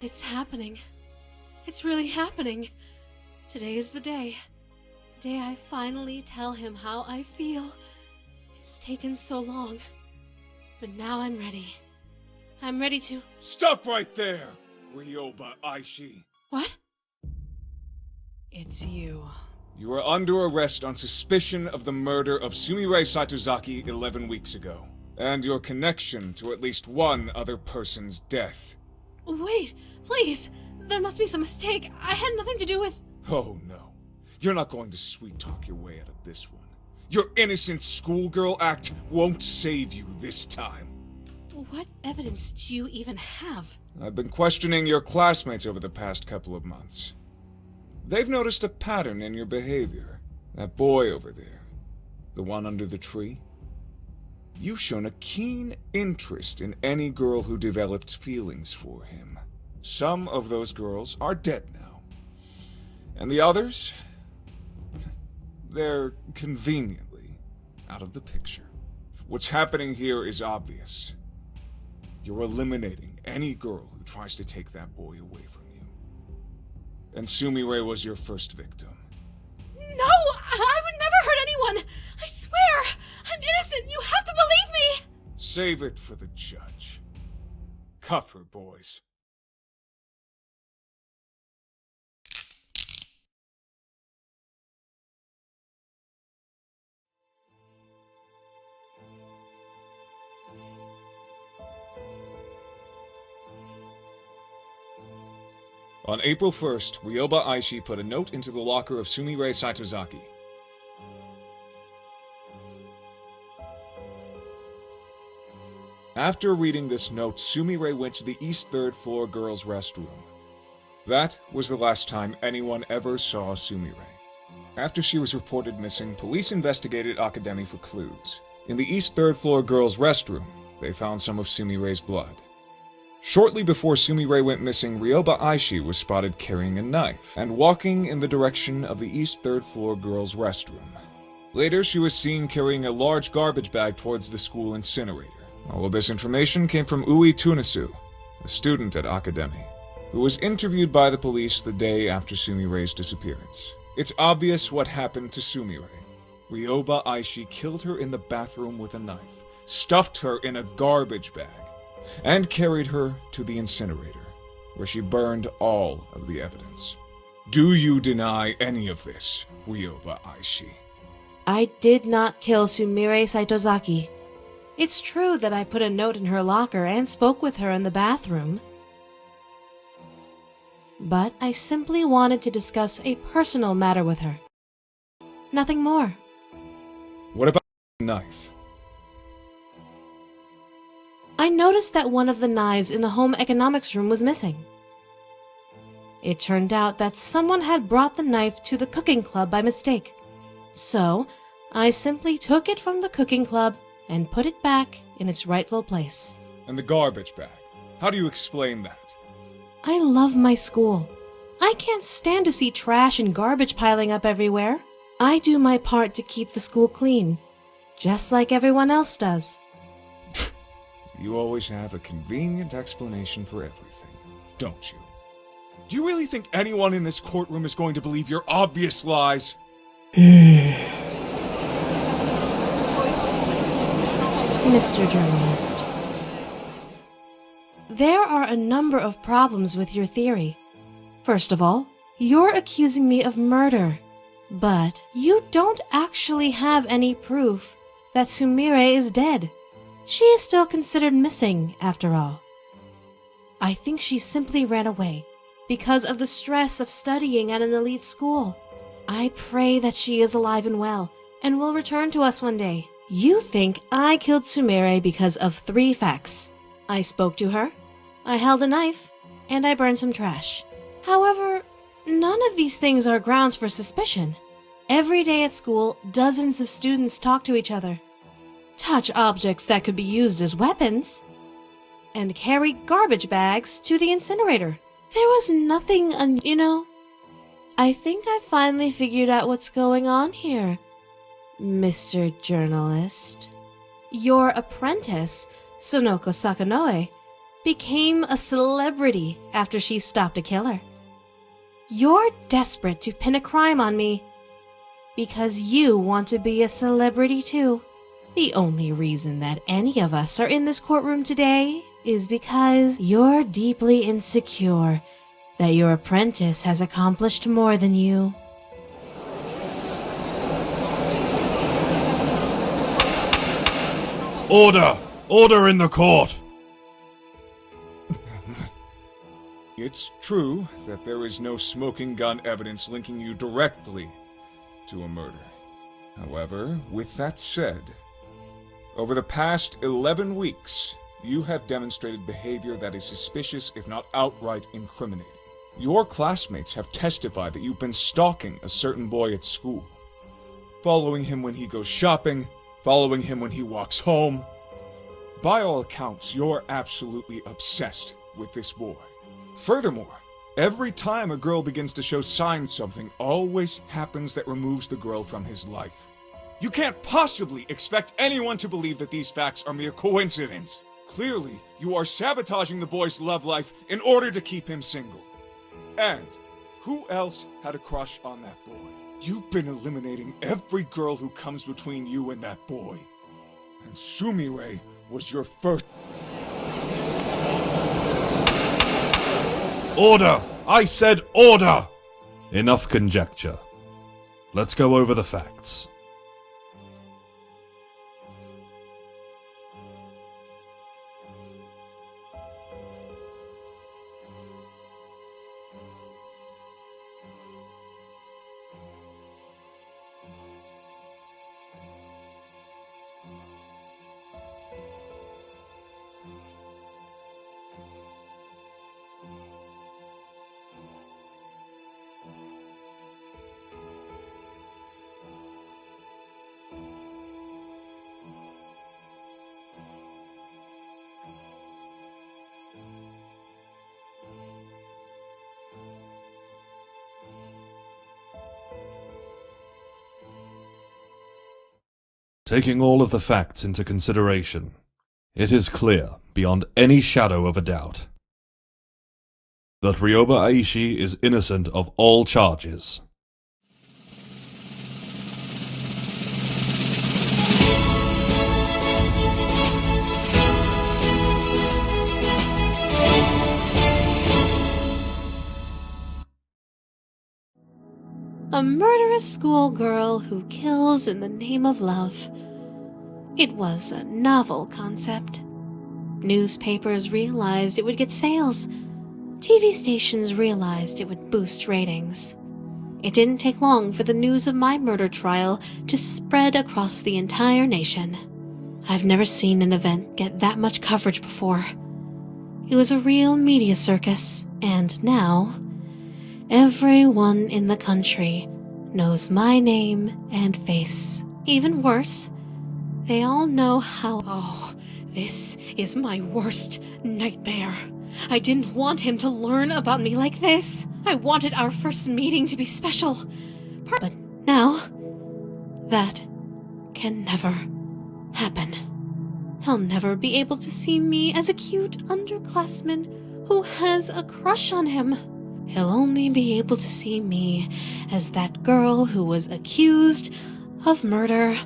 It's happening. It's really happening. Today is the day. The day I finally tell him how I feel. It's taken so long. But now I'm ready. I'm ready to... Stop right there, Ryoba Aishi. What? It's you. You are under arrest on suspicion of the murder of Sumire Saitozaki 11 weeks ago, and your connection to at least one other person's death. Wait, please! There must be some mistake. I had nothing to do with... Oh no. You're not going to sweet-talk your way out of this one. Your innocent schoolgirl act won't save you this time. What evidence do you even have? I've been questioning your classmates over the past couple of months. They've noticed a pattern in your behavior. That boy over there, the one under the tree. You've shown a keen interest in any girl who developed feelings for him. Some of those girls are dead now. And the others? They're conveniently out of the picture. What's happening here is obvious. You're eliminating any girl who tries to take that boy away from you. And Sumire was your first victim. No! I would never hurt anyone! I swear! I'm innocent! You have to believe me! Save it for the judge. Cuff her, boys. On April 1st, Ryoba Aishi put a note into the locker of Sumire Saitozaki. After reading this note, Sumire went to the East 3rd floor girls' restroom. That was the last time anyone ever saw Sumire. After she was reported missing, police investigated Akademi for clues. In the East 3rd floor girls' restroom, they found some of Sumire's blood. Shortly before Sumire went missing, Ryoba Aishi was spotted carrying a knife and walking in the direction of the East 3rd floor girls' restroom. Later, she was seen carrying a large garbage bag towards the school incinerator. All of this information came from Ui Tunisu, a student at Akademi, who was interviewed by the police the day after Sumire's disappearance. It's obvious what happened to Sumire. Ryoba Aishi killed her in the bathroom with a knife, stuffed her in a garbage bag, and carried her to the incinerator, where she burned all of the evidence. Do you deny any of this, Ryoba Aishi? I did not kill Sumire Saitozaki. It's true that I put a note in her locker and spoke with her in the bathroom. But I simply wanted to discuss a personal matter with her. Nothing more. What about the knife? I noticed that one of the knives in the home economics room was missing. It turned out that someone had brought the knife to the cooking club by mistake. So, I simply took it from the cooking club and put it back in its rightful place. And the garbage bag? How do you explain that? I love my school. I can't stand to see trash and garbage piling up everywhere. I do my part to keep the school clean, just like everyone else does. You always have a convenient explanation for everything, don't you? Do you really think anyone in this courtroom is going to believe your obvious lies? Mr. Journalist, there are a number of problems with your theory. First of all, you're accusing me of murder, but you don't actually have any proof that Sumire is dead. She is still considered missing, after all. I think she simply ran away because of the stress of studying at an elite school. I pray that she is alive and well and will return to us one day. You think I killed Sumire because of 3 facts. I spoke to her, I held a knife, and I burned some trash. However, none of these things are grounds for suspicion. Every day at school, dozens of students talk to each other, touch objects that could be used as weapons, and carry garbage bags to the incinerator. There was nothing you know. I think I finally figured out what's going on here, Mr. Journalist. Your apprentice, Sonoko Sakanoe, became a celebrity after she stopped a killer. You're desperate to pin a crime on me because you want to be a celebrity too. The only reason that any of us are in this courtroom today is because you're deeply insecure that your apprentice has accomplished more than you. Order! Order in the court! It's true that there is no smoking gun evidence linking you directly to a murder. However, with that said, over the past 11 weeks, you have demonstrated behavior that is suspicious, if not outright incriminating. Your classmates have testified that you've been stalking a certain boy at school, following him when he goes shopping, following him when he walks home. By all accounts, you're absolutely obsessed with this boy. Furthermore, every time a girl begins to show signs, something always happens that removes the girl from his life. You can't possibly expect anyone to believe that these facts are mere coincidence. Clearly, you are sabotaging the boy's love life in order to keep him single. And who else had a crush on that boy? You've been eliminating every girl who comes between you and that boy. And Sumire was your first... Order! I said order! Enough conjecture. Let's go over the facts. Taking all of the facts into consideration, it is clear, beyond any shadow of a doubt, that Ryoba Aishi is innocent of all charges. A murderous schoolgirl who kills in the name of love. It was a novel concept. Newspapers realized it would get sales. TV stations realized it would boost ratings. It didn't take long for the news of my murder trial to spread across the entire nation. I've never seen an event get that much coverage before. It was a real media circus, and now everyone in the country knows my name and face. Even worse, they all know how... Oh, this is my worst nightmare. I didn't want him to learn about me like this. I wanted our first meeting to be special. But now, that can never happen. He'll never be able to see me as a cute underclassman who has a crush on him. He'll only be able to see me as that girl who was accused of murder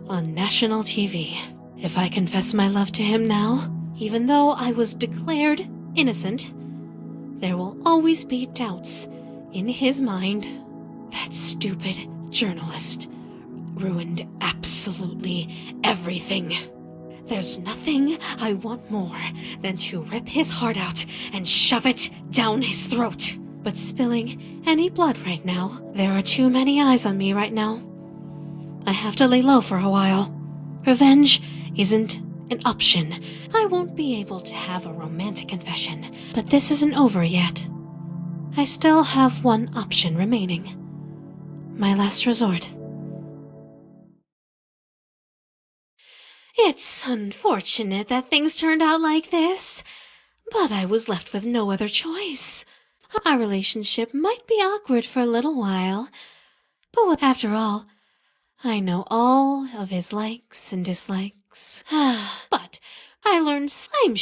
on national TV. If I confess my love to him now, even though I was declared innocent, there will always be doubts in his mind. That stupid journalist ruined absolutely everything. There's nothing I want more than to rip his heart out and shove it down his throat. But spilling any blood right now, there are too many eyes on me right now. I have to lay low for a while. Revenge isn't an option. I won't be able to have a romantic confession, but this isn't over yet. I still have one option remaining. My last resort. It's unfortunate that things turned out like this, but I was left with no other choice. Our relationship might be awkward for a little while, but after all, I know all of his likes and dislikes. But I learned I'm